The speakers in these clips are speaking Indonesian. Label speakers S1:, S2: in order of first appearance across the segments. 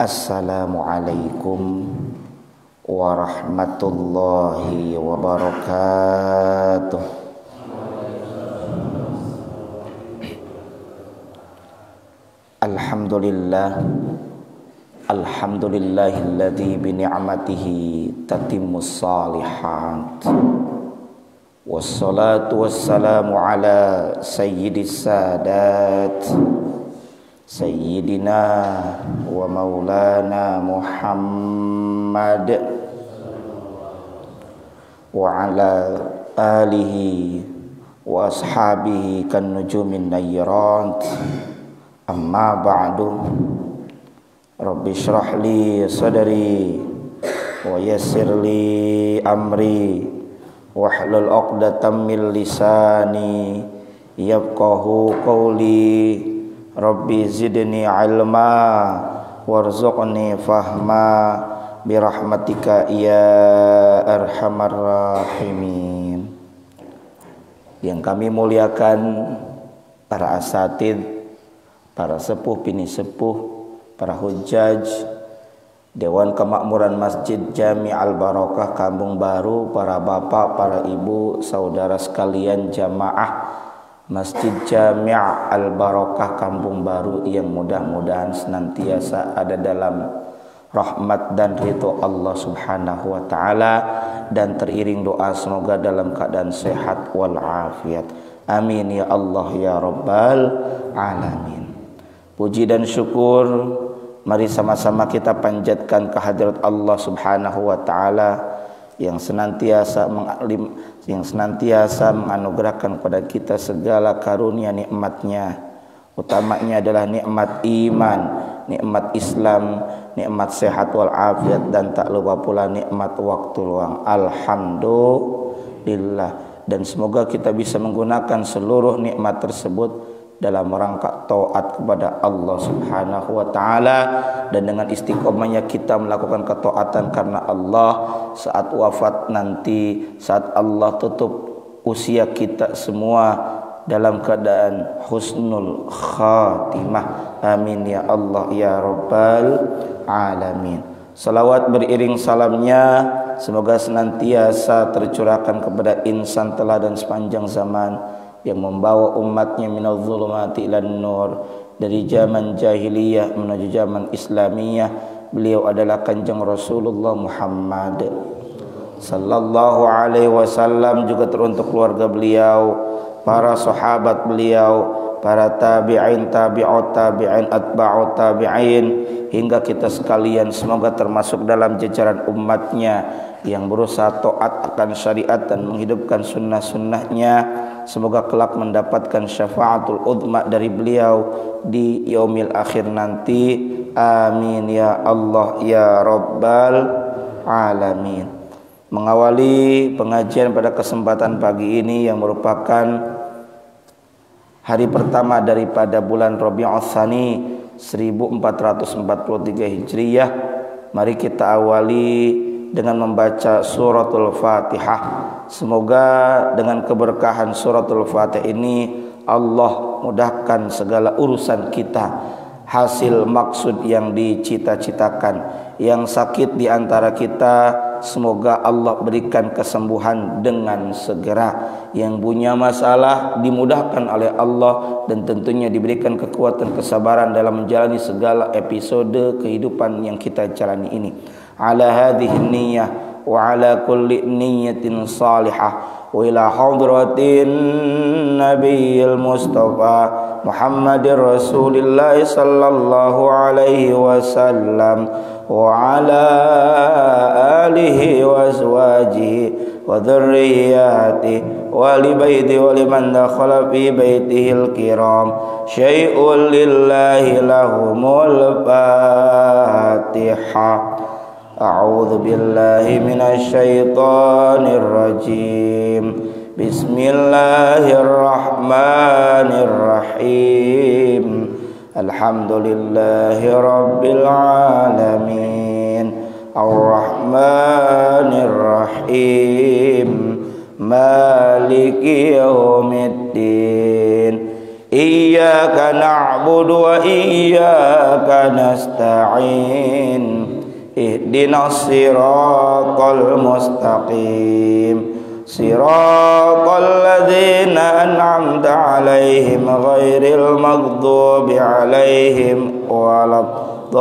S1: Assalamualaikum warahmatullahi wabarakatuh. Alhamdulillahilladzi bi ni'matihi tatimmus shalihat. Wassalatu wassalamu ala sayyidis sadat Sayyidina wa maulana Muhammad wa ala alihi wa ashabihi kan nujumin nayyirat. Amma ba'du. Rabbi shrah li sadri wa yassir li amri wahlul 'uqdatam min lisani yafqahu qawli. Rabbi zidni ilma warzuqni fahma birahmatika ya arhamar rahimin. Yang kami muliakan para asatidz, para sepuh bini sepuh, para hujjaj, Dewan Kemakmuran Masjid Jami Al-Barokah Kampung Baru, para bapak, para ibu, saudara sekalian jamaah Masjid Jami Al-Barokah Kampung Baru yang mudah-mudahan senantiasa ada dalam rahmat dan ridho Allah Subhanahu wa taala, dan teriring doa semoga dalam keadaan sehat wal afiat. Amin ya Allah ya rabbal alamin. Puji dan syukur mari sama-sama kita panjatkan kehadirat Allah Subhanahu wa taala yang senantiasa menganugerahkan kepada kita segala karunia nikmatnya. Utamanya adalah nikmat iman, nikmat Islam, nikmat sehat wal afiat, dan tak lupa pula nikmat waktu luang. Alhamdulillah. Dan semoga kita bisa menggunakan seluruh nikmat tersebut dalam rangka taat kepada Allah Subhanahu wa taala, dan dengan istiqomahnya kita melakukan ketaatan karena Allah saat wafat nanti, saat Allah tutup usia kita semua dalam keadaan husnul khatimah. Amin ya Allah ya rabbal alamin. Salawat beriring salamnya semoga senantiasa tercurahkan kepada insan teladan sepanjang zaman yang membawa umatnya minadh dhulumati ilan nur, dari zaman jahiliyah menuju zaman islamiyah. Beliau adalah Kanjeng Rasulullah Muhammad sallallahu alaihi wasallam, juga teruntuk keluarga beliau, para sahabat beliau, para tabi'in, tabi'ut tabi'in, atba'ut tabi'in, hingga kita sekalian semoga termasuk dalam jajaran umatnya yang berusaha taat akan syariat dan menghidupkan sunnah-sunnahnya. Semoga kelak mendapatkan syafaatul uzma dari beliau di yaumil akhir nanti. Amin ya Allah ya rabbal alamin. Mengawali pengajian pada kesempatan pagi ini yang merupakan hari pertama daripada bulan Rabiul Tsani 1443 Hijriyah, mari kita awali dengan membaca suratul Fatihah. Semoga dengan keberkahan suratul Fatihah ini Allah mudahkan segala urusan kita, hasil maksud yang dicita-citakan. Yang sakit di antara kita semoga Allah berikan kesembuhan dengan segera. Yang punya masalah dimudahkan oleh Allah, dan tentunya diberikan kekuatan kesabaran dalam menjalani segala episode kehidupan yang kita jalani ini. Ala hadhihi niyyah wa ala kulli niyyatin salihah wa ila hadratin nabiyil mustafa Muhammadir Rasulillah sallallahu alaihi wasallam wa ala alihi wa azwajihi wa dhurriyyatihi wa li baiti wa liman dakhala fi baitihil kiram syai'un lillahi lahumul Fatihah. A'udzu billahi minasy syaithanir rajim. Bismillahirrahmanirrahim. Alhamdulillahi rabbil alamin. Ar-Rahmanir Rahim. Maliki yaumiddin. Iyyaka na'budu wa iyyaka nasta'in. Ihdinas siratal mustaqim. Siratal ladzina an'amta 'alaihim ghairil maghdubi 'alaihim waladdallin.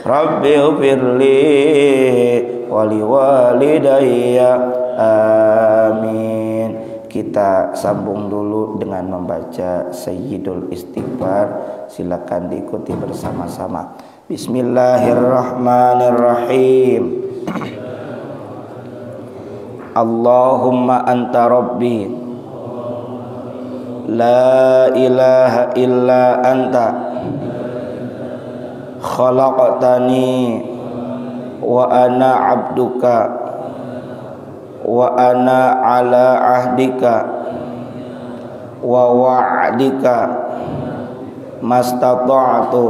S1: Rabbi ighfirli wa liwalidayya. Amin. Kita sambung dulu dengan membaca Sayyidul Istighfar. Silakan diikuti bersama-sama. Bismillahirrahmanirrahim. Allahumma anta rabbi la ilaha illa anta khalaqtani wa ana abduka wa ana ala ahdika wa wa'dika mastata'tu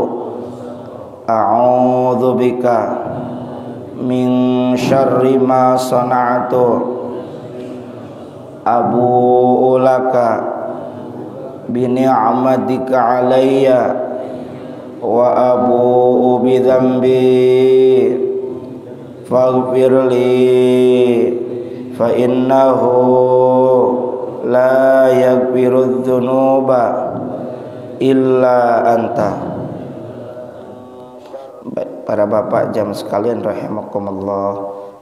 S1: a'udzu bika min syarri ma sana'tu abu'u laka bi ni'matika 'alayya wa abu'u bi dzambi faghfirli fa innahu la yaghfirudz dzunuba illa anta. Para bapak jam sekalian rahimakumullah,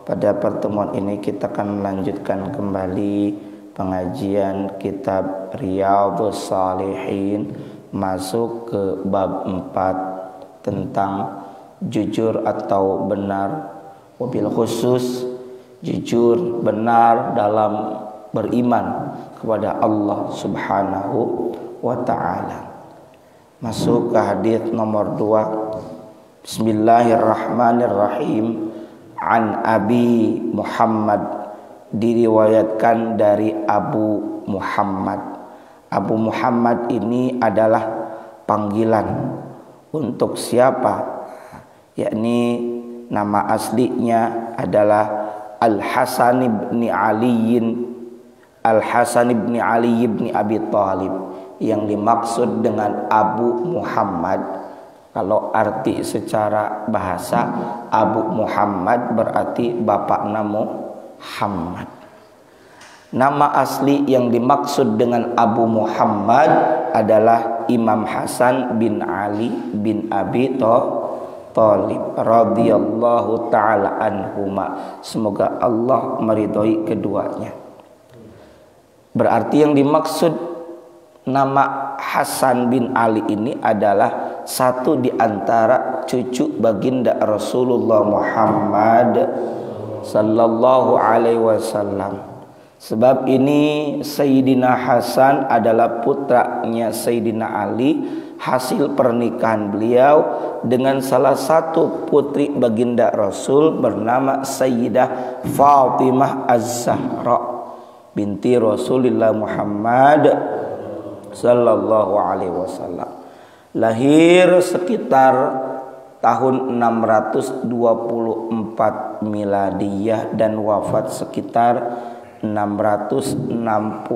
S1: pada pertemuan ini kita akan melanjutkan kembali pengajian kitab Riyadhus Shalihin, masuk ke bab 4 tentang jujur atau benar, wabil khusus jujur benar dalam beriman kepada Allah Subhanahu wa ta'ala. Masuk ke hadis nomor 2. Bismillahirrahmanirrahim. An Abi Muhammad, diriwayatkan dari Abu Muhammad. Abu Muhammad ini adalah panggilan untuk siapa? Yakni nama aslinya adalah Al-Hasan ibn Ali ibn Abi Thalib. Yang dimaksud dengan Abu Muhammad, kalau arti secara bahasa, Abu Muhammad berarti bapak nama Muhammad. Nama asli yang dimaksud dengan Abu Muhammad adalah Imam Hasan bin Ali bin Abi Thalib radhiyallahu ta'ala anhuma. Semoga Allah meridhoi keduanya. Berarti yang dimaksud nama Hasan bin Ali ini adalah satu di antara cucu baginda Rasulullah Muhammad sallallahu alaihi wasallam. Sebab ini Sayyidina Hasan adalah putranya Sayyidina Ali, hasil pernikahan beliau dengan salah satu putri baginda Rasul bernama Sayyidah Fatimah Az-Zahra binti Rasulullah Muhammad sallallahu alaihi wasallam. Lahir sekitar tahun 624 miladiyah dan wafat sekitar 669.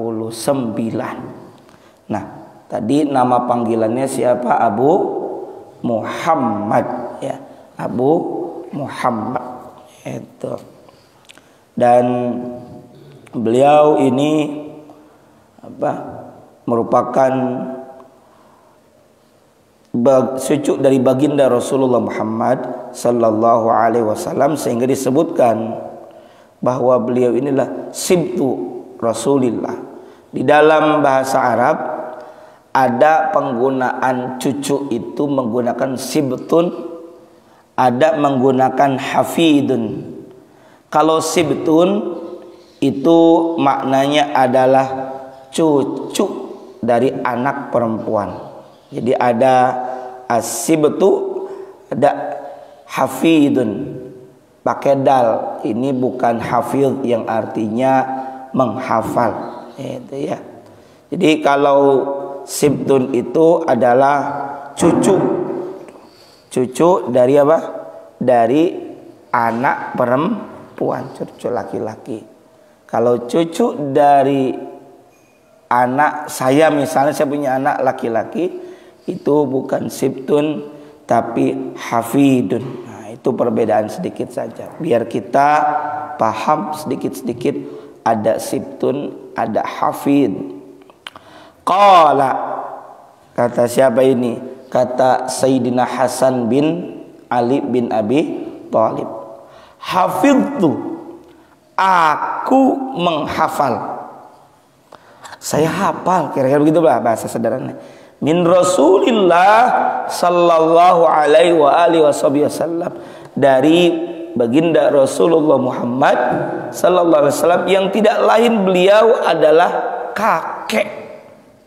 S1: Nah, tadi nama panggilannya siapa? Abu Muhammad, ya, Abu Muhammad itu. Dan beliau ini merupakan cucu dari baginda Rasulullah Muhammad sallallahu alaihi wasallam, sehingga disebutkan bahwa beliau inilah sibtu Rasulillah. Di dalam bahasa Arab ada penggunaan cucu itu menggunakan sibtun, ada menggunakan hafidun. Kalau sibtun itu maknanya adalah cucu dari anak perempuan. Jadi ada as-sibtu, ada hafidun pakai dal. Ini bukan hafidh yang artinya menghafal, itu ya. Jadi kalau sibtun itu adalah cucu dari apa? Dari anak perempuan, cucu laki-laki. Kalau cucu dari anak saya, misalnya saya punya anak laki-laki, itu bukan sibtun tapi hafidun. Nah, itu perbedaan sedikit saja biar kita paham sedikit-sedikit. Ada sibtun, ada hafid. Qala, kata siapa ini? Kata Sayyidina Hasan bin Ali bin Abi Thalib, hafidtu, aku menghafal. Saya hafal, kira-kira begitu lah bahasa sederhana. Min Rasulillah sallallahu alaihi wa alihi wasallam, dari baginda Rasulullah Muhammad sallallahu alaihi wasallam, yang tidak lain beliau adalah kakek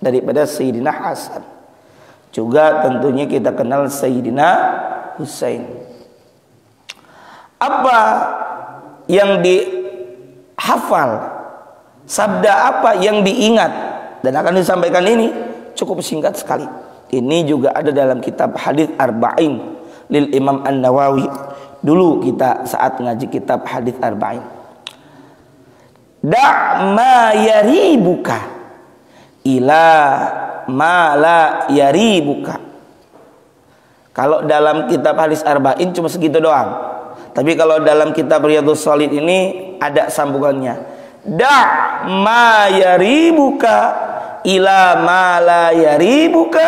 S1: daripada Sayyidina Hasan. Juga tentunya kita kenal Sayyidina Husain. Apa yang dihafal? Sabda apa yang diingat? Dan akan disampaikan ini cukup singkat sekali. Ini juga ada dalam kitab Hadits Arba'in lil Imam An-Nawawi. Dulu kita saat ngaji kitab Hadits Arba'in. Da' ma yaribuka ila ma la yaribuka. Kalau dalam kitab Hadits Arba'in cuma segitu doang. Tapi kalau dalam kitab Riyadhus Shalihin ini ada sambungannya. Da' ma yaribuka ila ma la yaribuka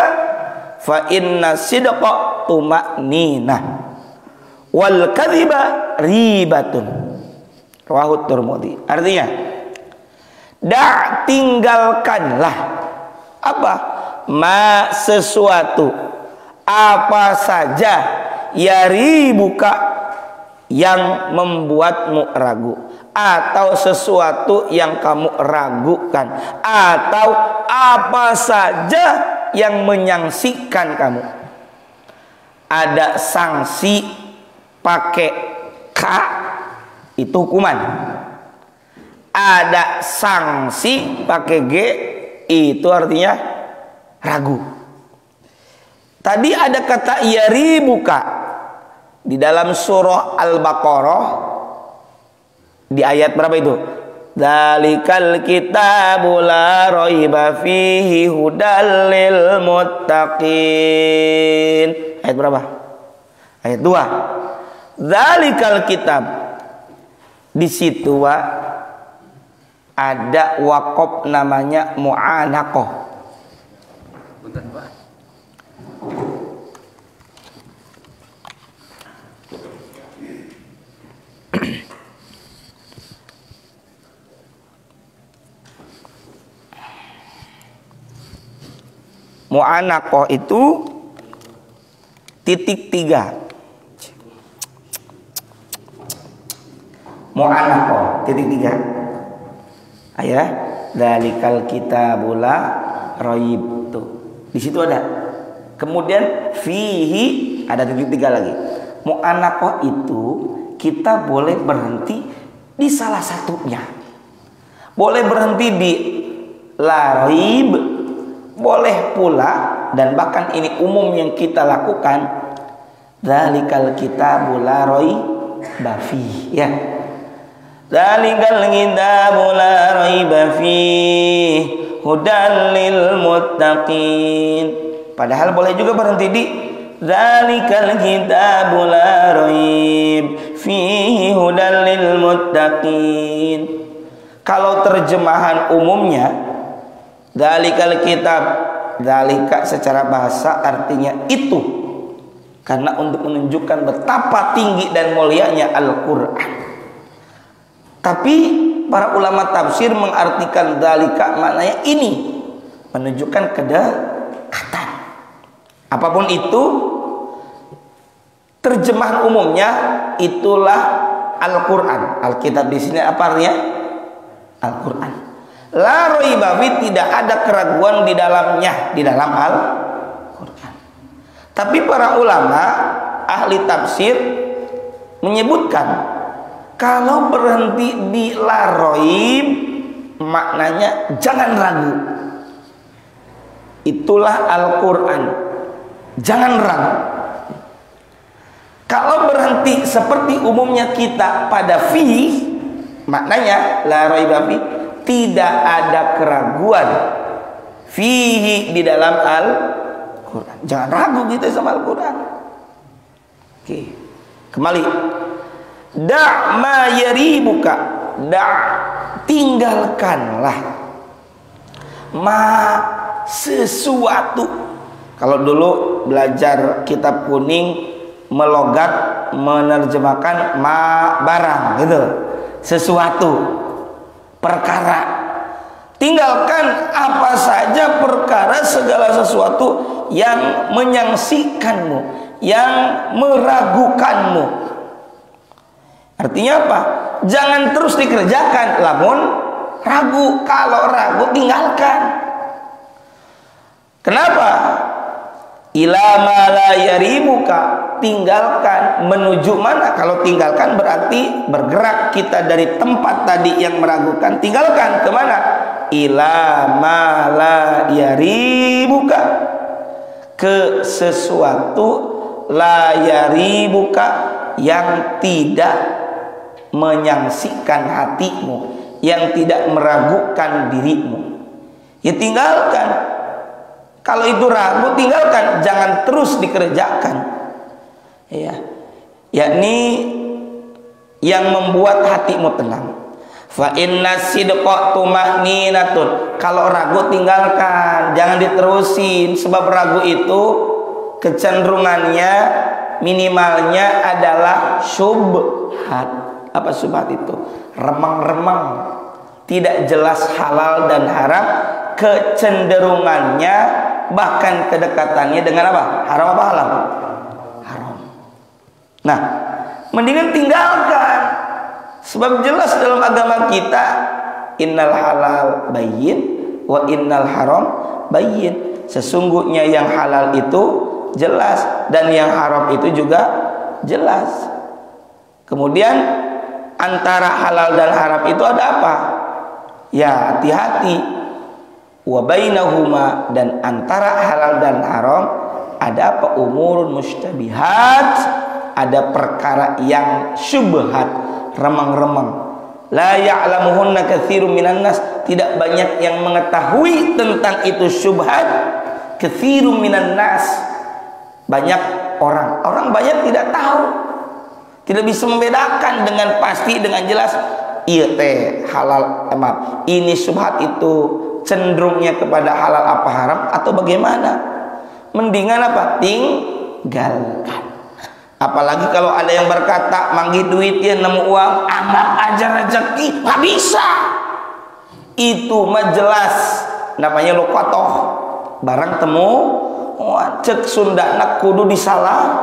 S1: fa inna sidqa tuma'ninah wal kadhiba ribatun. Rawahu Tirmidzi. Artinya, da', tinggalkanlah apa? Ma, sesuatu, apa saja, yaribuka, yang membuatmu ragu, atau sesuatu yang kamu ragukan, atau apa saja yang menyangsikan kamu. Ada sanksi pakai K, itu hukuman. Ada sanksi pakai G, itu artinya ragu. Tadi ada kata yaribuka di dalam surah Al-Baqarah di ayat berapa itu? Dzalikal kitabu la raiba fihi hudal lil muttaqin. Ayat berapa? Ayat 2. Dzalikal kitab. Di situ ada waqaf namanya mu'anaqah. Bentar, Pak. Mu'anaqah itu titik 3. Mu'anaqah titik 3. Ayah, dzalikal kitabul la raib, tuh. Di situ ada. Kemudian fihi ada titik 3 lagi. Mu'anaqah itu kita boleh berhenti di salah satunya. Boleh berhenti di la raib, boleh pula, dan bahkan ini umum yang kita lakukan, dzalikal kitabul la raiba fihi, ya. Dzalikal kitabul la raiba fihi hudal lil muttaqin. Padahal boleh juga berhenti di dzalikal kitabul la raib fihi hudal lil muttaqin. Kalau terjemahan umumnya dzalikal kitab, dzalika secara bahasa artinya itu, karena untuk menunjukkan betapa tinggi dan mulianya Al-Quran. Tapi para ulama tafsir mengartikan dzalika maknanya ini, menunjukkan kedekatan. Apapun itu, terjemahan umumnya itulah Al-Quran. Alkitab di sini apa artinya? Al-Quran. La raiba fi, tidak ada keraguan di dalamnya, di dalam Al-Quran. Tapi para ulama ahli tafsir menyebutkan kalau berhenti di la raib maknanya jangan ragu. Itulah Al-Quran, jangan ragu. Kalau berhenti seperti umumnya kita pada fi, Maknanya la raiba fi, tidak ada keraguan fihi di dalam Al-Quran. Jangan ragu kita sama Al-Quran. Oke, kembali. Da' ma yaribuka, tinggalkanlah ma sesuatu. Kalau dulu belajar kitab kuning, melogat menerjemahkan ma barang gitu, sesuatu, perkara. Tinggalkan apa saja perkara, segala sesuatu yang menyaksikanmu, yang meragukanmu. Artinya apa? Jangan terus dikerjakan lamun ragu. Kalau ragu tinggalkan. Kenapa? Ila ma la yaribuka, tinggalkan. Menuju mana? Kalau tinggalkan berarti bergerak kita dari tempat tadi yang meragukan. Tinggalkan kemana? Ila ma la yaribuka, ke sesuatu la yaribuka yang tidak menyaksikan hatimu, yang tidak meragukan dirimu. Ya tinggalkan. Kalau itu ragu, tinggalkan, jangan terus dikerjakan. Ya, yakni yang membuat hatimu tenang. Fa inna sidqa tuma'ninatun. Kalau ragu tinggalkan, jangan diterusin, sebab ragu itu kecenderungannya minimalnya adalah syubhat. Apa syubhat itu? Remang-remang, tidak jelas halal dan haram, kecenderungannya bahkan kedekatannya dengan apa? Haram apa halal? Haram. Nah, mendingan tinggalkan, sebab jelas dalam agama kita innal halal bayyin wa innal haram bayyin. Sesungguhnya yang halal itu jelas dan yang haram itu juga jelas. Kemudian antara halal dan haram itu ada apa? Ya, hati-hati. Wa bainahuma, dan antara halal dan haram ada apa? Umurun mustabihat, ada perkara yang syubhat, remang-remang. La ya'lamuhunna katsirun minan nas, tidak banyak yang mengetahui tentang itu syubhat. Katsirun minan nas, banyak orang banyak tidak tahu, tidak bisa membedakan dengan pasti, dengan jelas. Iya teh halal, maaf, ini syubhat itu cenderungnya kepada halal apa haram atau bagaimana. Mendingan apa? Tinggalkan. Apalagi kalau ada yang berkata manggih duitnya nemu uang, anggap aja rezeki, nggak bisa. Itu mah jelas namanya lokotoh, barang temu cek Sundana kudu disalah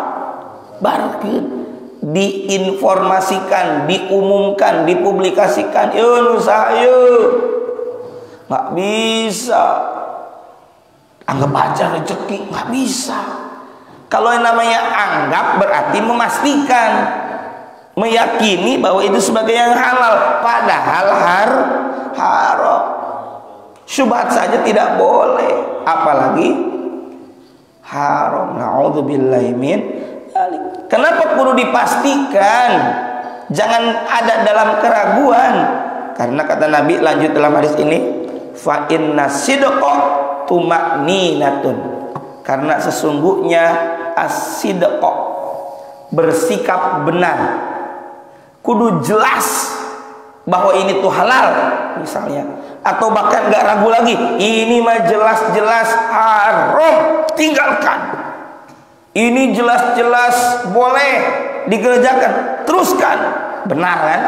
S1: barkeun, diinformasikan, diumumkan, dipublikasikan. Yo nusa yo, nggak bisa. Anggap aja rezeki, nggak bisa. Kalau yang namanya anggap berarti memastikan, meyakini bahwa itu sebagai yang halal, padahal haram. Syubhat saja tidak boleh, apalagi haram. Na'udzubillahi min dzalik. Kenapa perlu dipastikan? Jangan ada dalam keraguan. Karena kata Nabi, lanjut dalam hadis ini, fa inna sidqa tuma'ninatun. Karena sesungguhnya as-sidqa, bersikap benar, kudu jelas bahwa ini tuh halal misalnya, atau bahkan gak ragu lagi, ini mah jelas-jelas haram, tinggalkan. Ini jelas-jelas boleh dikerjakan, teruskan. Benar kan?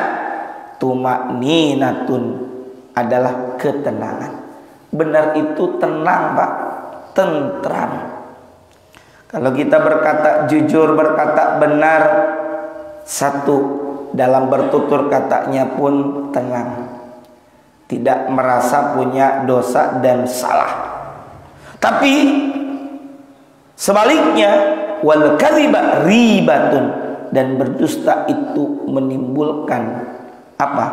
S1: Tuma'ninatun adalah ketenangan. Benar itu tenang, Pak, tentram. Kalau kita berkata jujur, berkata benar, satu, dalam bertutur katanya pun tenang, tidak merasa punya dosa dan salah. Tapi sebaliknya, wal kadhiba ribatun, dan berdusta itu menimbulkan apa?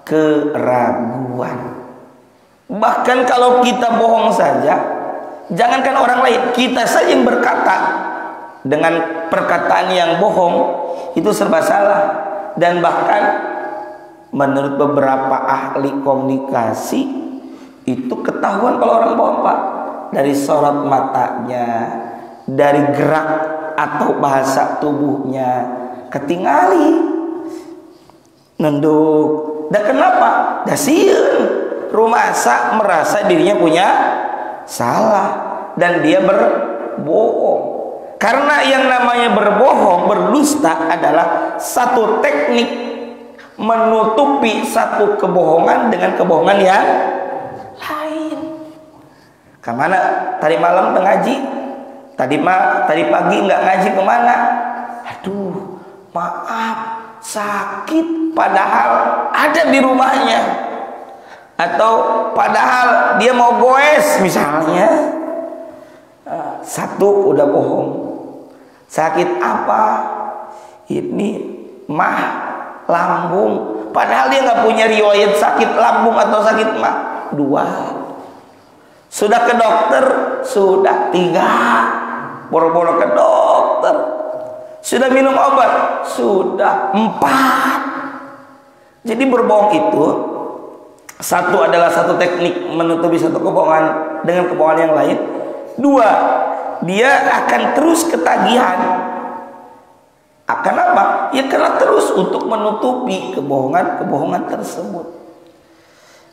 S1: Keraguan. Bahkan kalau kita bohong saja, jangankan orang lain, kita saja yang berkata dengan perkataan yang bohong itu serba salah. Dan bahkan menurut beberapa ahli komunikasi itu ketahuan kalau orang bohong, Pak, dari sorot matanya, dari gerak atau bahasa tubuhnya, ketingali nunduk. Dan kenapa? Dasieun rumasa merasa dirinya punya salah dan dia berbohong. Karena yang namanya berbohong, berdusta adalah satu teknik menutupi satu kebohongan dengan kebohongan yang lain. Kemana tadi malam ngaji? Tadi pagi nggak ngaji kemana? Aduh, maaf, sakit, padahal ada di rumahnya. Atau padahal dia mau goes misalnya. Satu udah bohong. Sakit apa? Ini mah, lambung. Padahal dia nggak punya riwayat sakit lambung atau sakit mah. 2. Sudah ke dokter? Sudah. 3. Boro-boro ke dokter. Sudah minum obat? Sudah. 4. Jadi berbohong itu satu adalah satu teknik menutupi satu kebohongan dengan kebohongan yang lain. 2, dia akan terus ketagihan. Akan apa? Ya karena terus untuk menutupi kebohongan tersebut.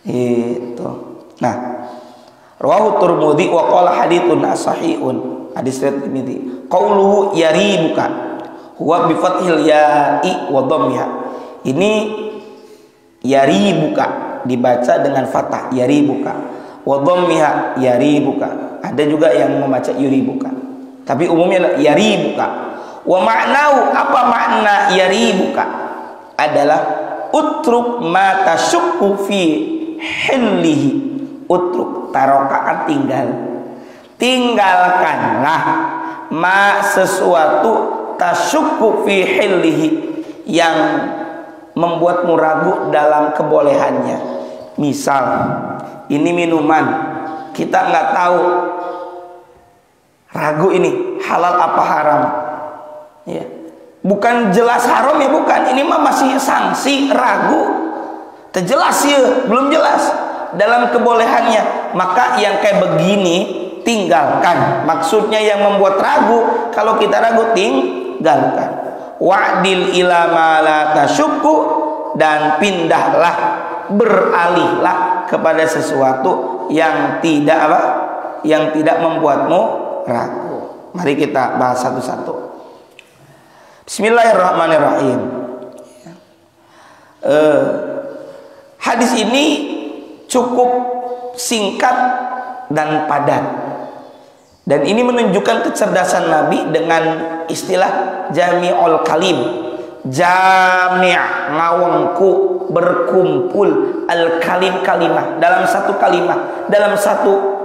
S1: Itu. Nah, rawahu Tirmidzi wa qala haditsun sahihun. Hadis riwayat Tirmidzi. Qauluhu yaribuka huwa bi fathil ya'i wa dhammiha. Ini yaribuka dibaca dengan fathah yaribuka. Wa dhammiha yaribuka. Ada juga yang membaca yuribuka, tapi umumnya adalah yaribuka. Wa ma'nau, apa makna yaribuka? Adalah utruk ma tasyukku fi hillihi. Utruk, tarokaan tinggalkanlah ma sesuatu tasyukku fi hillihi yang membuatmu ragu dalam kebolehannya. Misal ini minuman, kita nggak tahu, ragu ini halal apa haram, ya. Bukan jelas haram ya, bukan. Ini mah masih sanksi, ragu, terjelas ya, belum jelas dalam kebolehannya. Maka yang kayak begini tinggalkan. Maksudnya yang membuat ragu, kalau kita ragu tinggalkan. Wa'dil ila ma la tasyukku, dan pindahlah, beralihlah kepada sesuatu yang tidak apa? Yang tidak membuatmu ragu. Mari kita bahas satu-satu. Bismillahirrahmanirrahim. Hadis ini cukup singkat dan padat. Dan ini menunjukkan kecerdasan Nabi dengan istilah jami'ul kalim. Jami' ngawengku, berkumpul, al kalim kalimah, dalam satu kalimah, dalam satu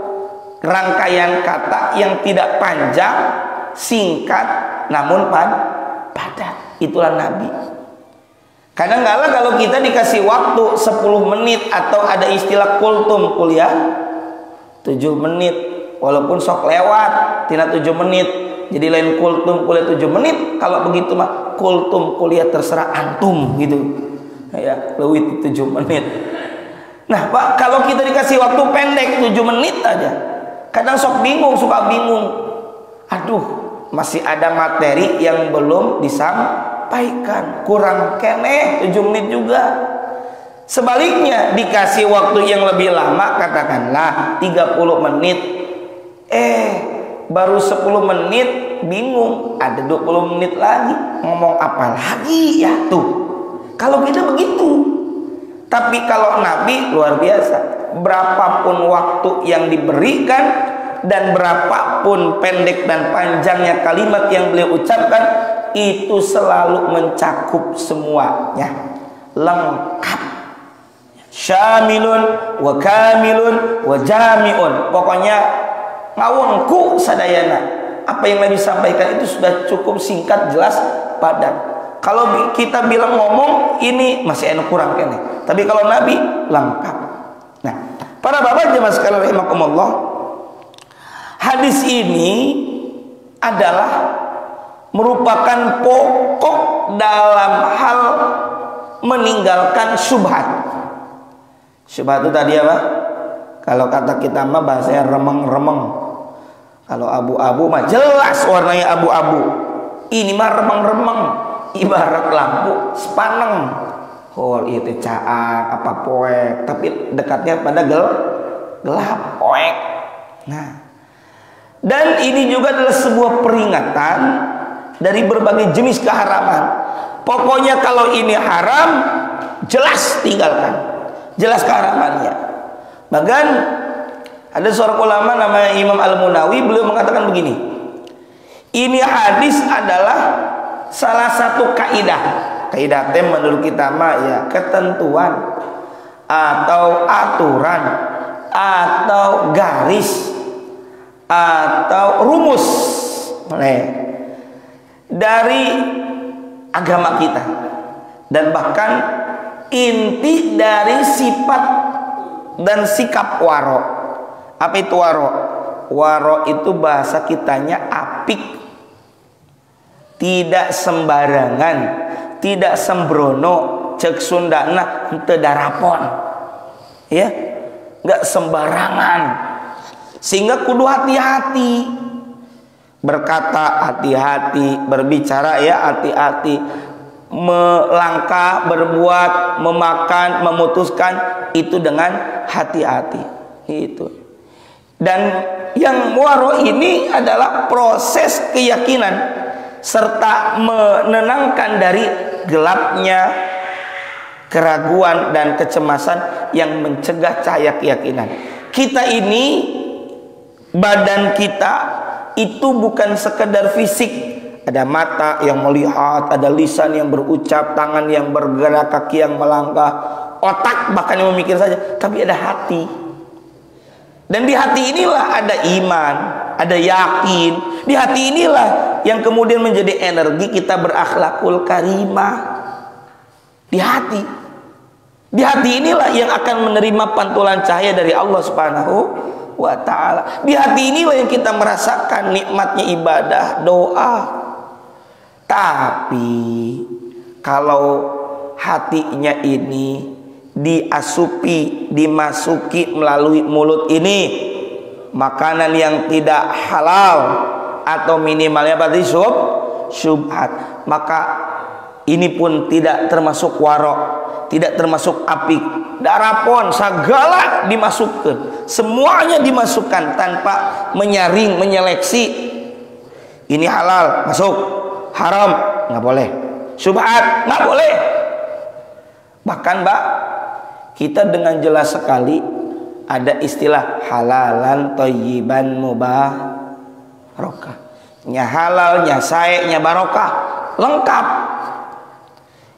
S1: rangkaian kata yang tidak panjang, singkat, namun padat. Itulah Nabi. Kadang-kadang kalau kita dikasih waktu 10 menit atau ada istilah kultum, kuliah 7 menit, walaupun sok lewat tina 7 menit, jadi lain kultum kuliah 7 menit. Kalau begitu mah kultum kuliah terserah antum gitu ya, lewat 7 menit. Nah Pak, kalau kita dikasih waktu pendek 7 menit aja, kadang suka bingung, aduh masih ada materi yang belum disampaikan, kurang keneh 7 menit juga. Sebaliknya dikasih waktu yang lebih lama, katakanlah 30 menit, baru 10 menit bingung, ada 20 menit lagi, ngomong apa lagi ya tuh. Kalau kita begitu. Tapi kalau Nabi luar biasa, berapapun waktu yang diberikan dan berapapun pendek dan panjangnya kalimat yang beliau ucapkan, itu selalu mencakup semuanya, lengkap, syamilun wa kamilun wa jami'un. Pokoknya ngawengku sadayana. Apa yang Nabi sampaikan itu sudah cukup singkat, jelas, padat. Kalau kita bilang ngomong ini masih enak, kurang kene. Tapi kalau Nabi lengkap. Nah, para bapak jemaah sekalian rahimakumullah, hadis ini adalah merupakan pokok dalam hal meninggalkan syubhat. Syubhat itu tadi apa? Kalau kata kita mah bahasanya remeng-remeng. Kalau abu-abu mah jelas warnanya abu-abu. Ini mah remeng-remeng, ibarat lampu sepaneng. Oh itu caang apa poek, tapi dekatnya pada gelap poek. Nah, dan ini juga adalah sebuah peringatan dari berbagai jenis keharaman. Pokoknya kalau ini haram, jelas tinggalkan, jelas keharamannya. Bahkan ada seorang ulama namanya Imam Al-Munawi, beliau mengatakan begini, ini hadis adalah salah satu kaidah. Kaidah tem menurut kita mah ya ketentuan atau aturan atau garis atau rumus dari agama kita, dan bahkan inti dari sifat dan sikap waro. Apa itu waro? Waro itu bahasa kitanya apik, tidak sembarangan, tidak sembrono, cek Sundana henteu darapon, ya, nggak sembarangan, sehingga kudu hati-hati, berkata hati-hati, berbicara ya hati-hati, melangkah, berbuat, memakan, memutuskan itu dengan hati-hati itu. Dan yang waro ini adalah proses keyakinan serta menenangkan dari gelapnya keraguan dan kecemasan yang mencegah cahaya keyakinan. Kita ini, badan kita itu bukan sekedar fisik. Ada mata yang melihat, ada lisan yang berucap, tangan yang bergerak, kaki yang melangkah, otak bahkan yang memikir saja, tapi ada hati. Dan di hati inilah ada iman, ada yakin. Di hati inilah yang kemudian menjadi energi kita berakhlakul karimah. Di hati. Di hati inilah yang akan menerima pantulan cahaya dari Allah Subhanahu wa ta'ala. Di hati inilah yang kita merasakan nikmatnya ibadah, doa. Tapi kalau hatinya ini diasupi, dimasuki melalui mulut ini makanan yang tidak halal atau minimalnya berarti syubhat, maka ini pun tidak termasuk warok, tidak termasuk apik, darapon, segala dimasukkan, semuanya dimasukkan tanpa menyaring, menyeleksi. Ini halal masuk, haram nggak boleh, syubhat nggak boleh. Bahkan Mbak, kita dengan jelas sekali ada istilah halalan thayyiban mubarakah. Nya halal, nya sae, nya barokah, lengkap.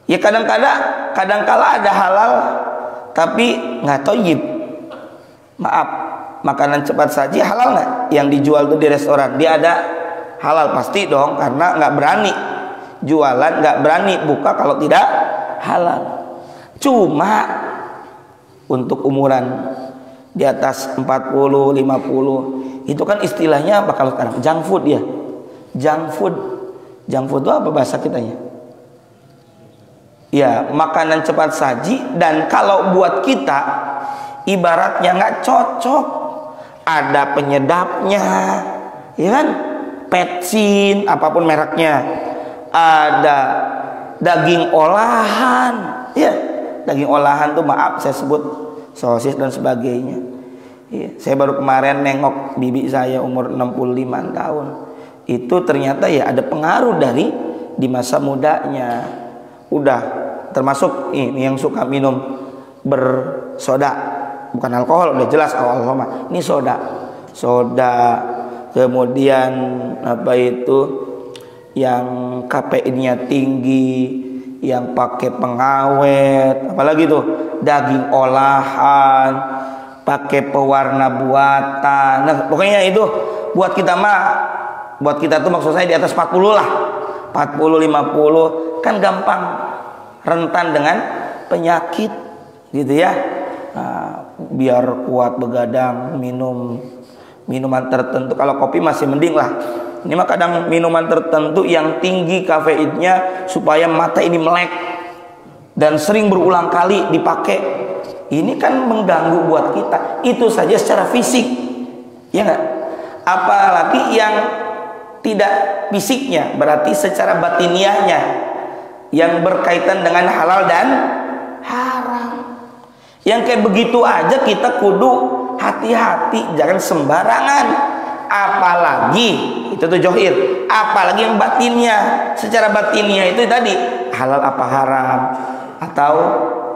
S1: Ya kadang-kala ada halal tapi nggak thayyib. Maaf, makanan cepat saji halal nggak? Yang dijual tuh di restoran, dia ada halal pasti dong, karena nggak berani jualan, nggak berani buka kalau tidak halal. Cuma untuk umuran di atas 40, 50 itu kan istilahnya apa kalau sekarang? Junk food ya. Junk food itu apa bahasa kitanya? Ya, makanan cepat saji. Dan kalau buat kita ibaratnya nggak cocok, ada penyedapnya, ya kan? Petsin apapun mereknya, ada daging olahan, ya. Daging olahan tuh maaf saya sebut sosis dan sebagainya. Iya, saya baru kemarin nengok bibi saya umur 65 tahun. Itu ternyata ya ada pengaruh dari di masa mudanya. Udah termasuk ini yang suka minum bersoda, bukan alkohol, udah jelas alkohol. Ini soda. Kemudian apa itu yang kafeinnya tinggi, yang pakai pengawet, apalagi tuh daging olahan, pakai pewarna buatan. Nah, pokoknya itu buat kita tuh maksud saya di atas 40 lah. 40 50 kan gampang rentan dengan penyakit gitu ya. Nah, biar kuat begadang minum minuman tertentu. Kalau kopi masih mending lah. Ini mah kadang minuman tertentu yang tinggi kafeinnya supaya mata ini melek. dan sering berulang kali dipakai, ini kan mengganggu buat kita. Itu saja secara fisik, ya nggak? Apalagi yang tidak fisiknya, berarti secara batiniahnya yang berkaitan dengan halal dan haram. Yang kayak begitu aja kita kudu hati-hati, jangan sembarangan. Apalagi itu tuh johir, apalagi yang batinnya. Secara batinnya itu tadi halal apa haram, atau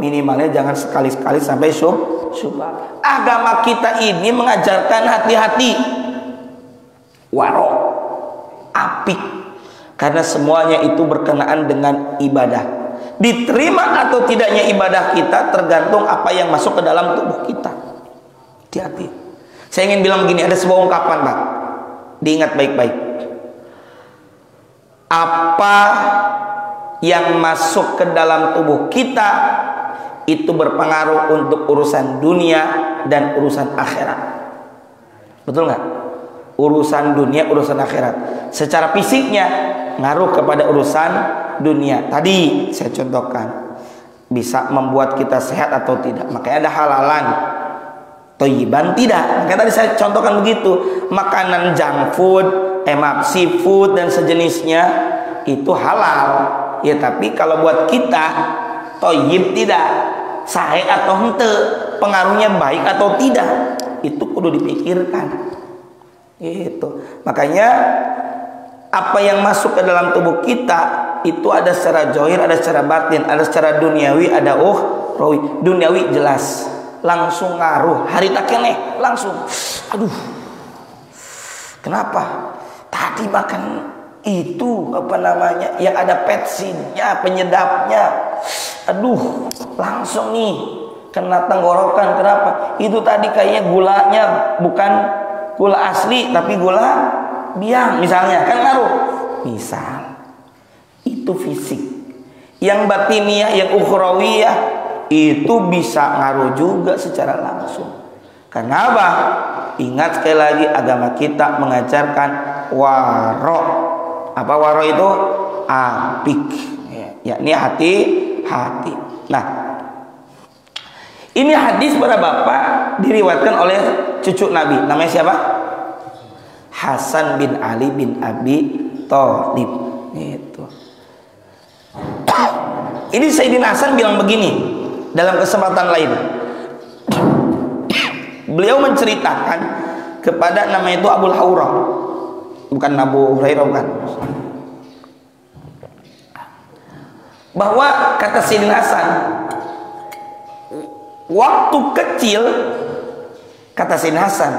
S1: minimalnya jangan sekali-sekali sampai syubhat. Agama kita ini mengajarkan hati-hati, waro, apik, karena semuanya itu berkenaan dengan ibadah. Diterima atau tidaknya ibadah kita tergantung apa yang masuk ke dalam tubuh kita. Hati-hati. Saya ingin bilang begini, ada sebuah ungkapan, Pak. Diingat baik-baik. Apa yang masuk ke dalam tubuh kita itu berpengaruh untuk urusan dunia dan urusan akhirat. Betul nggak? Urusan dunia, urusan akhirat. Secara fisiknya ngaruh kepada urusan dunia. Tadi saya contohkan, bisa membuat kita sehat atau tidak. Makanya ada halalan, thayyiban tidak. Makanya tadi saya contohkan begitu. Makanan junk food, seafood dan sejenisnya itu halal. Ya, tapi kalau buat kita thayyib tidak, sahih atau hente, pengaruhnya baik atau tidak, itu kudu dipikirkan. Gitu. Makanya apa yang masuk ke dalam tubuh kita itu ada secara zahir, ada secara batin, ada secara duniawi, ada ukhrawi. Duniawi jelas, langsung ngaruh. Hari tak keneh, langsung. Aduh. Kenapa? Tadi makan itu yang ada petsinnya, penyedapnya. Aduh, langsung nih kena tenggorokan. Kenapa? Itu tadi kayaknya gulanya bukan gula asli tapi gula biang misalnya, kan ngaruh. Misal itu fisik. Yang batiniah, yang ukhrawiyah itu bisa ngaruh juga secara langsung. Kenapa? Ingat sekali lagi, agama kita mengajarkan waro. Apa waro itu? Apik, yakni hati-hati. Nah, ini hadis para bapak diriwayatkan oleh cucu Nabi. Namanya siapa? Hasan bin Ali bin Abi Thalib. Itu. Ini Sayyidina Hasan bilang begini dalam kesempatan lain. Beliau menceritakan kepada namanya itu Abul Hawra, bukan Abu Hurairah, bukan. Bahwa kata Sayyidina Hasan, waktu kecil, kata Sayyidina Hasan,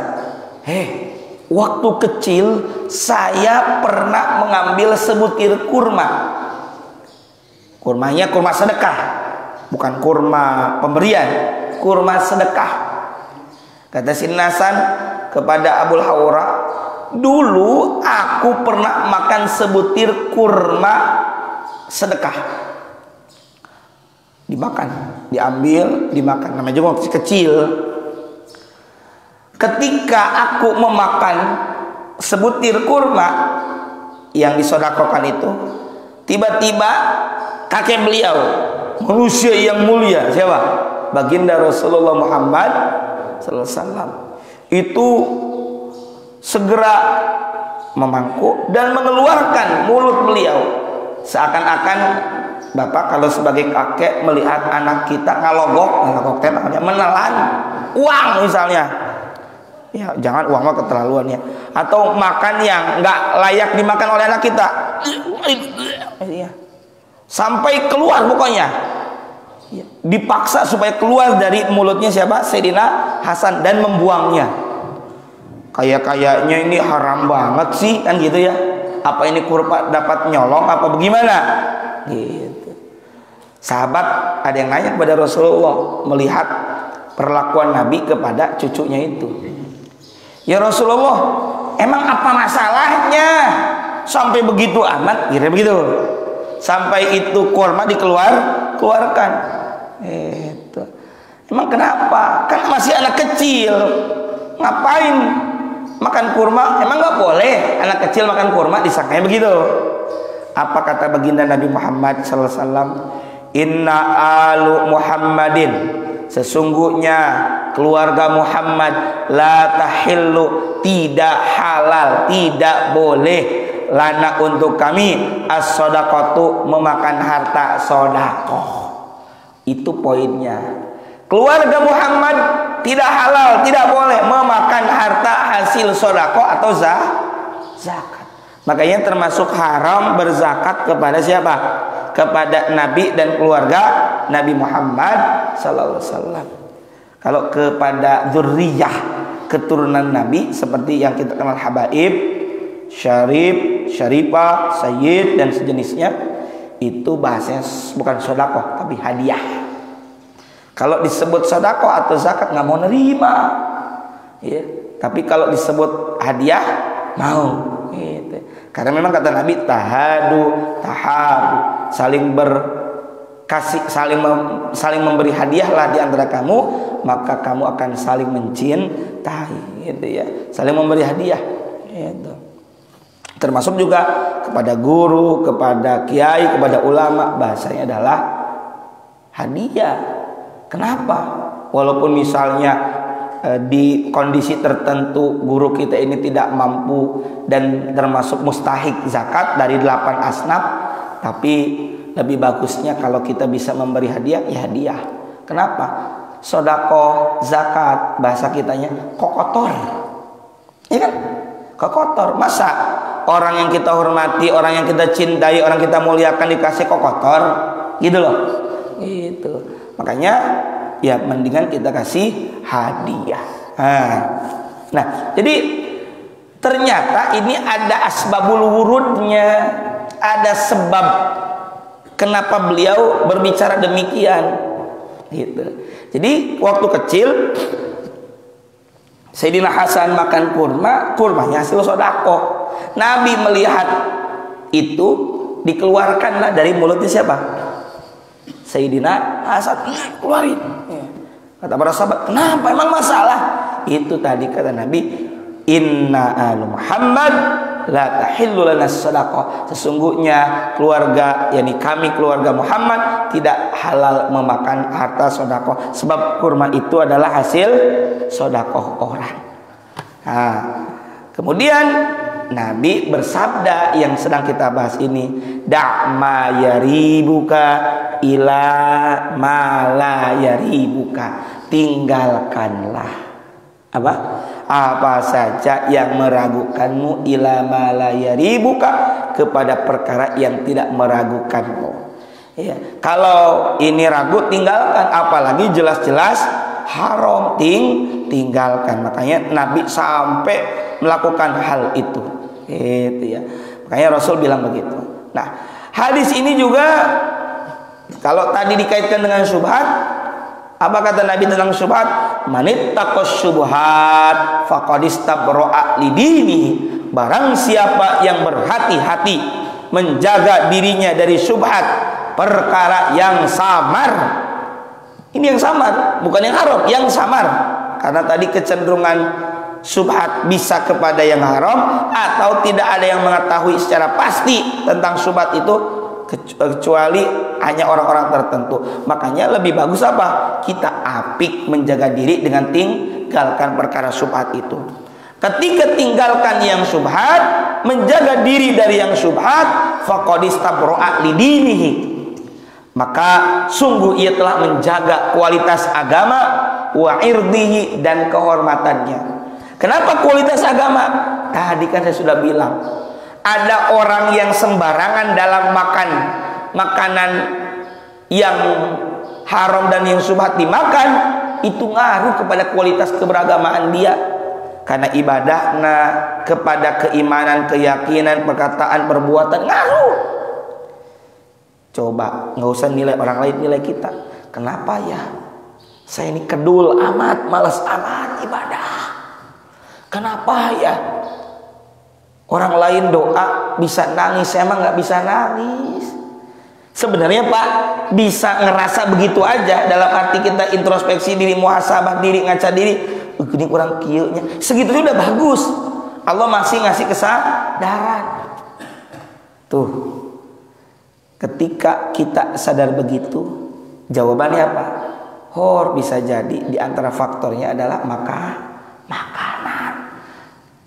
S1: waktu kecil saya pernah mengambil sebutir kurma. Kurmanya kurma sedekah, bukan kurma pemberian, kurma sedekah. Kata Sayyidina Hasan kepada Abul Hawra, dulu aku pernah makan sebutir kurma sedekah. Dimakan, diambil, dimakan. Namanya juga waktu kecil. Ketika aku memakan sebutir kurma yang disodakokan itu, tiba-tiba kakek beliau, manusia yang mulia, siapa? Baginda Rasulullah Muhammad sallallahu alaihi wasallam, itu segera memangku dan mengeluarkan mulut beliau, seakan-akan bapak kalau sebagai kakek melihat anak kita ngalogok menelan uang misalnya, ya jangan uang mah keterlaluan ya, atau makan yang nggak layak dimakan oleh anak kita, sampai keluar pokoknya, dipaksa supaya keluar dari mulutnya siapa? Sayyidina Hasan, dan membuangnya. Kayaknya ini haram banget sih, kan gitu ya. Apa ini kurma dapat nyolong apa bagaimana? Gitu. Sahabat ada yang nanya kepada Rasulullah melihat perlakuan Nabi kepada cucunya itu. Ya Rasulullah, emang apa masalahnya sampai begitu amat? Kira begitu. Sampai itu kurma keluarkan. Itu. Emang kenapa? Kan masih anak kecil. Ngapain makan kurma? Emang nggak boleh anak kecil makan kurma, disangkanya begitu. Apa kata baginda Nabi Muhammad sallallahu alaihi wasallam? Inna alu Muhammadin, sesungguhnya keluarga Muhammad, la tahillu, tidak halal, tidak boleh, lana untuk kami, as-shadaqatu, memakan harta sedekah. Itu poinnya. Keluarga Muhammad tidak halal, tidak boleh memakan harta hasil sedekah atau zakat. Makanya termasuk haram berzakat kepada siapa? Kepada Nabi dan keluarga Nabi Muhammad sallallahu alaihi wasallam. Kalau kepada dzurriyyah, keturunan Nabi seperti yang kita kenal habaib, syarif, syarifah, sayyid dan sejenisnya, itu bahasanya bukan sedekah tapi hadiah. Kalau disebut sedekah atau zakat nggak mau nerima, ya. Tapi kalau disebut hadiah mau. Gitu. Karena memang kata Nabi, tahadu, tahabu, saling berkasih, saling memberi hadiahlah di antara kamu, maka kamu akan saling mencintai, gitu ya. Saling memberi hadiah, gitu. Termasuk juga kepada guru, kepada kiai, kepada ulama, bahasanya adalah hadiah. Kenapa? Walaupun misalnya di kondisi tertentu guru kita ini tidak mampu dan termasuk mustahik zakat dari 8 asnaf, tapi lebih bagusnya kalau kita bisa memberi hadiah, ya hadiah. Kenapa? Sedekah, zakat, bahasa kitanya kokotor, ya kan? Kokotor. Masa orang yang kita hormati, orang yang kita cintai, orang kita muliakan dikasih kokotor, gitu loh. Gitu. Makanya ya mendingan kita kasih hadiah. Nah, jadi ternyata ini ada asbabul wurudnya, ada sebab kenapa beliau berbicara demikian, gitu. Jadi waktu kecil Sayyidina Hasan makan kurma, kurmanya hasil sedekah. Nabi melihat itu, dikeluarkanlah dari mulutnya siapa? Sayyidina Hasan, keluarin. Kata para sahabat, kenapa, emang masalah? Itu tadi kata Nabi, inna alu Muhammad la tahillu lana sadaqah, sesungguhnya keluarga, yakni kami keluarga Muhammad tidak halal memakan harta sedekah, sebab kurma itu adalah hasil sedekah orang. Nah, kemudian Nabi bersabda yang sedang kita bahas ini, da'ma yaribuka ila ma la yaribuka, tinggalkanlah apa saja yang meragukanmu, ila ma la yaribuka, kepada perkara yang tidak meragukanmu. Ya, kalau ini ragu tinggalkan, apalagi jelas-jelas haram, tinggalkan. Makanya Nabi sampai melakukan hal itu. Gitu ya. Makanya Rasul bilang begitu. Nah, hadis ini juga kalau tadi dikaitkan dengan syubhat, apa kata Nabi tentang syubhat? Manittaqas syubhat faqad istabra'a lidini. Barang siapa yang berhati-hati menjaga dirinya dari syubhat, perkara yang samar. Ini yang samar, bukan yang haram, yang samar. Karena tadi kecenderungan syubhat bisa kepada yang haram, atau tidak ada yang mengetahui secara pasti tentang syubhat itu kecuali hanya orang-orang tertentu. Makanya lebih bagus apa? Kita apik menjaga diri dengan tinggalkan perkara syubhat itu. Ketika tinggalkan yang syubhat, menjaga diri dari yang syubhat, faqad istabra'a lidinihi, maka sungguh ia telah menjaga kualitas agama, wa irdihi, dan kehormatannya. Kenapa kualitas agama? Tadi kan saya sudah bilang, ada orang yang sembarangan dalam makan makanan yang haram dan yang syubhat dimakan, itu ngaruh kepada kualitas keberagamaan dia. Karena ibadahnya, kepada keimanan, keyakinan, perkataan, perbuatan ngaruh. Coba, nggak usah nilai orang lain, nilai kita. Kenapa ya? Saya ini kedul amat, malas amat ibadah. Kenapa ya? Orang lain doa bisa nangis, saya emang nggak bisa nangis. Sebenarnya Pak, bisa ngerasa begitu aja, dalam arti kita introspeksi diri, muhasabah diri, ngaca diri. Ini kurang kieunya, segitu udah bagus. Allah masih ngasih kesadaran. Tuh, Ketika kita sadar begitu, jawabannya apa? Bisa jadi di antara faktornya adalah makanan.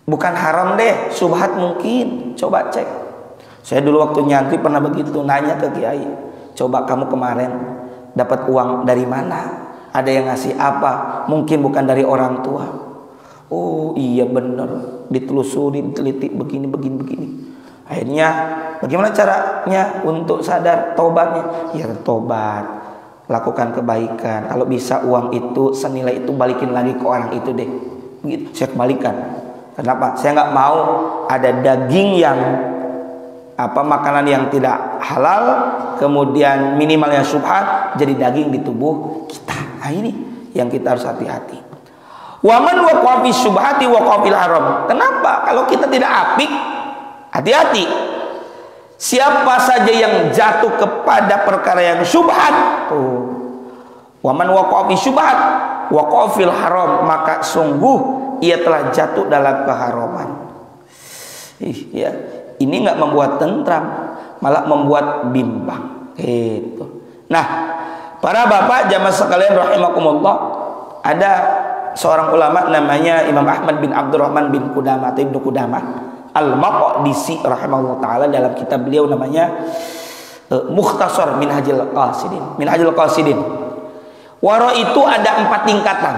S1: Bukan haram deh, subhat mungkin. Coba cek. Saya dulu waktu nyantri pernah begitu, nanya ke kiai, coba kamu kemarin dapat uang dari mana? Ada yang ngasih apa? Mungkin bukan dari orang tua. Oh iya bener, ditelusuri, diteliti begini. Akhirnya bagaimana caranya untuk sadar tobatnya? Ya tobat, lakukan kebaikan. Kalau bisa uang itu senilai itu balikin lagi ke orang itu deh. Begitu saya kembalikan. Kenapa? Saya nggak mau ada daging yang makanan yang tidak halal, kemudian minimalnya syubhat jadi daging di tubuh kita. Nah ini yang kita harus hati-hati. Waman waqa'a fi syubhati waqa'a fil haram. Kenapa? Kalau kita tidak apik, hati-hati. Siapa saja yang jatuh kepada perkara yang syubhat, waman waqa'a fi syubhat waqa'a fil haram, maka sungguh ia telah jatuh dalam keharaman. Ya, ini nggak membuat tentram, malah membuat bimbang. Gitu. Nah, para bapak jamaah sekalian rahimakumullah, ada seorang ulama namanya Imam Ahmad bin Abdurrahman bin Qudamah atau Ibnu Qudamah Al-Maqdisi rahimahullah taala, dalam kitab beliau namanya Mukhtasar Minhajul Qasidin. Waro itu ada 4 tingkatan.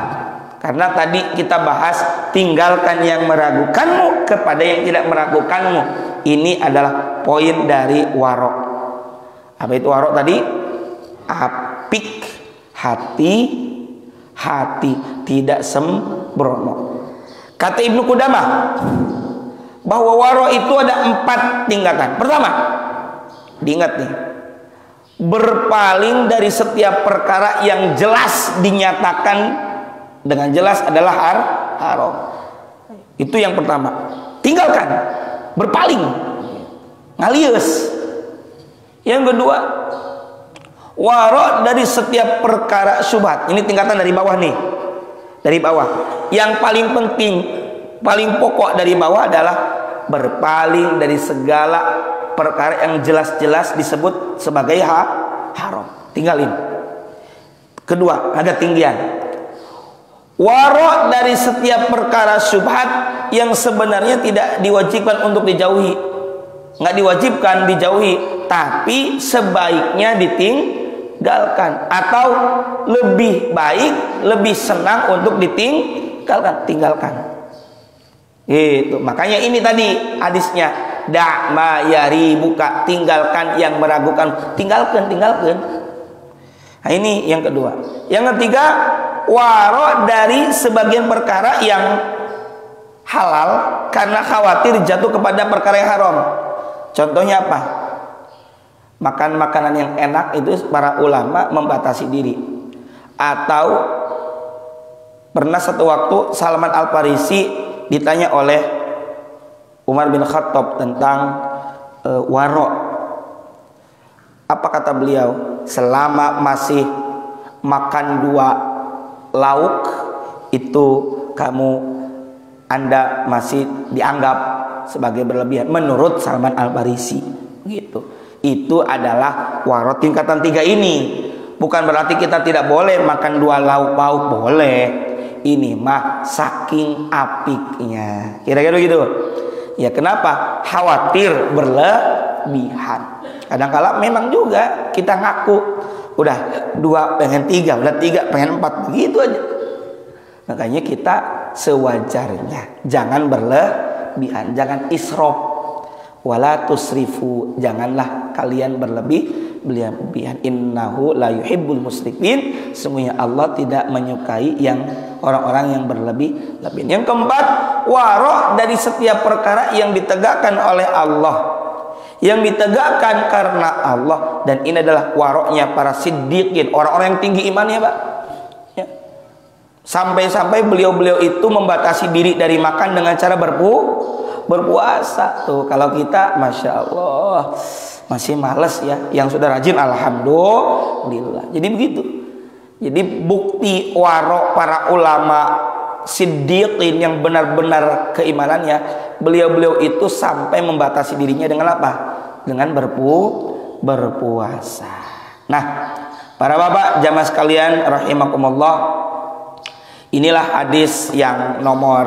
S1: Karena tadi kita bahas tinggalkan yang meragukanmu kepada yang tidak meragukanmu. Ini adalah poin dari waro. Apa itu waro tadi? Apik hati tidak sembrono. Kata Ibnu Qudamah bahwa waro itu ada 4 tingkatan. Pertama, diingat nih, berpaling dari setiap perkara yang jelas dinyatakan dengan jelas adalah haram. Itu yang pertama. Tinggalkan, berpaling, ngalius. Yang kedua, waro dari setiap perkara syubhat. Ini tingkatan dari bawah nih. Dari bawah. Yang paling penting, paling pokok dari bawah adalah berpaling dari segala perkara yang jelas-jelas disebut sebagai haram. Tinggalin. Kedua, ada tinggian. Waro dari setiap perkara syubhat yang sebenarnya tidak diwajibkan untuk dijauhi. Nggak diwajibkan dijauhi, tapi sebaiknya ditinggalkan, atau lebih baik, lebih senang untuk tinggalkan. Gitu. Makanya ini tadi hadisnya, da'ma yaribuka, tinggalkan yang meragukan. Tinggalkan. Nah ini yang kedua. Yang ketiga, waro dari sebagian perkara yang halal karena khawatir jatuh kepada perkara yang haram. Contohnya apa? Makan makanan yang enak itu para ulama membatasi diri. Atau pernah satu waktu Salman Al-Farisi ditanya oleh Umar bin Khattab tentang waro. Apa kata beliau? Selama masih makan 2 lauk itu Anda masih dianggap sebagai berlebihan menurut Salman Al-Farisi. Gitu. Itu adalah waro tingkatan 3 ini. Bukan berarti kita tidak boleh makan 2 lauk pauk, boleh. Ini mah saking apiknya. Kira-kira gitu. Ya kenapa? Khawatir berlebihan. Kadang-kala memang juga kita ngaku udah 2 pengen 3, udah 3 pengen 4, begitu aja. Makanya kita sewajarnya, jangan berlebihan, jangan israf, wala tusrifu, janganlah kalian berlebihan. Innahu la yuhibbul musrifin, sesungguhnya Allah tidak menyukai yang orang-orang yang berlebihan. Yang keempat, waro dari setiap perkara yang ditegakkan oleh Allah, yang ditegakkan karena Allah, dan ini adalah waroknya para siddiqin, orang-orang yang tinggi imannya, Pak. Ya. Sampai-sampai beliau-beliau itu membatasi diri dari makan dengan cara berpuasa. Tuh, kalau kita, masya Allah, masih males ya. Yang sudah rajin, alhamdulillah. Jadi begitu. Jadi bukti warok para ulama siddiqin yang benar-benar keimanannya, beliau-beliau itu sampai membatasi dirinya dengan apa? Dengan berpuasa. Nah, para bapak jamaah sekalian rahimakumullah, inilah hadis yang nomor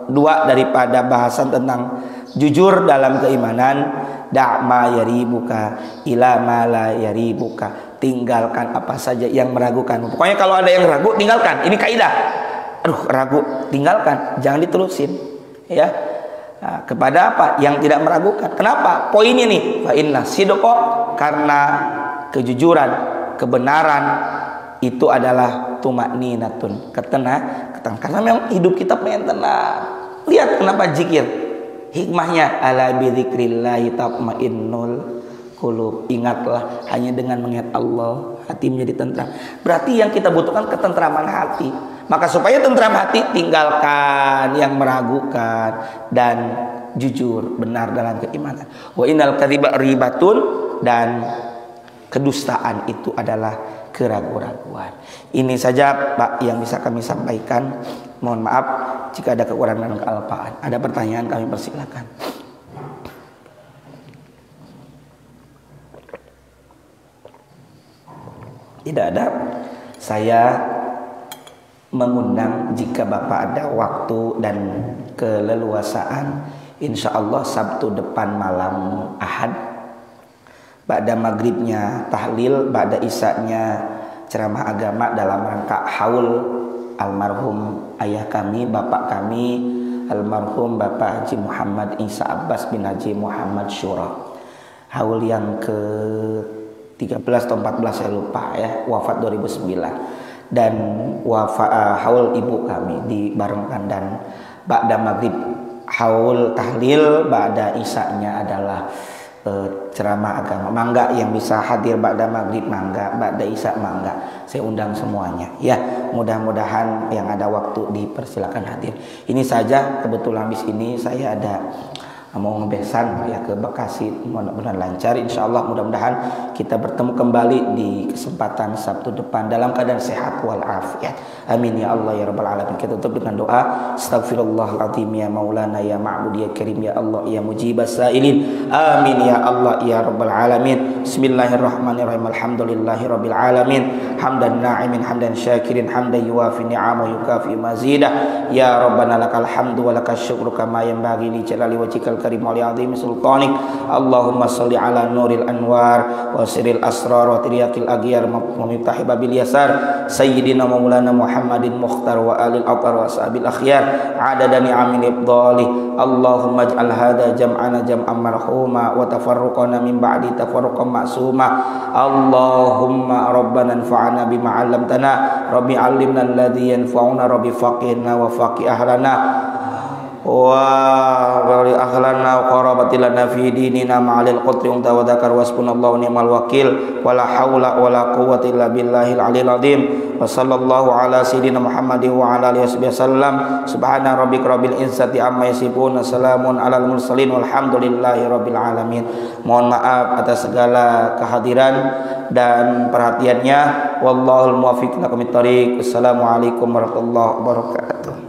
S1: 2 daripada bahasan tentang jujur dalam keimanan. Da'ma yaribuka ila ma la yaribuka. Tinggalkan apa saja yang meragukan. Pokoknya kalau ada yang ragu, tinggalkan. Ini kaidah. Aduh, ragu, tinggalkan, jangan diterusin. Ya. Nah, kepada apa? Yang tidak meragukan. Kenapa? Poinnya nih, fa inna sidqa, karena kejujuran, kebenaran itu adalah tumakninatun, ketenangan. Karena memang hidup kita pengen tenang. Lihat kenapa zikir. Hikmahnya ala bidzikrillah tatmainnul qulub. Ingatlah, hanya dengan mengingat Allah hati menjadi tentram. Berarti yang kita butuhkan ketentraman hati. Maka supaya tentram hati, tinggalkan yang meragukan dan jujur, benar dalam keimanan. Wa innal kadziba ribatun, dan kedustaan itu adalah keraguan-raguan. Ini saja Pak yang bisa kami sampaikan. Mohon maaf jika ada kekurangan dan kealpaan. Ada pertanyaan kami persilakan. Tidak ada. Saya mengundang jika Bapak ada waktu dan keleluasaan, insya Allah Sabtu depan malam Ahad, ba'da maghribnya tahlil, ba'da isanya ceramah agama dalam rangka haul almarhum ayah kami, bapak kami, almarhum Bapak Haji Muhammad Isa Abbas bin Haji Muhammad Syura. Haul yang ke 13 atau 14 saya lupa ya, wafat 2009. Dan haul ibu kami dibarengkan, dan ba'da maghrib haul tahlil, ba'da isanya adalah ceramah agama. Mangga yang bisa hadir ba'da maghrib, mangga, ba'da isya mangga. Saya undang semuanya. Ya, mudah-mudahan yang ada waktu dipersilakan hadir. Ini saja, kebetulan di sini saya ada mau ngebesan ya ke Bekasi, mudah-mudahan lancar insyaallah. Mudah-mudahan kita bertemu kembali di kesempatan Sabtu depan dalam keadaan sehat wal afiat. Amin ya Allah ya rabbal alamin. Kita tutup dengan doa. Astaghfirullahaladzim ya maulana ya ma'bud ya karim ya Allah ya mujibas sailin. Amin ya Allah ya rabbal alamin. Bismillahirrahmanirrahim. Alhamdulillahi rabbil alamin. Hamdan na'imin hamdan syakirin hamdan yuwafi ni'amahu yukafi mazidah. Ya rabbana lakal hamdu wa lakal syukru kama yanbaghi li jalali wajhikal karim wa li 'azimi sultanik. Allahumma shalli ala nuril anwar wa sirril asrar wa tiryaqil aghyar wa miftahi babil yasar sayyidina maulana Muhammadin mukhtar wa alil athar wa ashabil akhyar adada ni'amil ibdali. Allahumma ij'al hadha jam'ana jam'an marhuma wa tafarruqana min ba'di tafarruqan ma'suma. Allahumma rabbana anfa'na bima 'allamtana, rabbi 'allimna alladhi yanfa'una, rabbi faqihna wa faqih ahlana wa wali akhlana wa qarabatilana fi dinina ma'alil qutri unta wa dzakar wasbunallahu ni'mal wakil wala haula wala quwwata illa billahil aliyil azim. Wa sallallahu ala sayyidina Muhammadin wa ala alihi wasallam. Subhana rabbika rabbil izzati amma yasifun, salamun alal mursalin walhamdulillahi rabbil alamin. Mohon maaf atas segala kehadiran dan perhatiannya. Wallahul muwaffiq ila aqwamit thoriq. Assalamualaikum warahmatullahi wabarakatuh.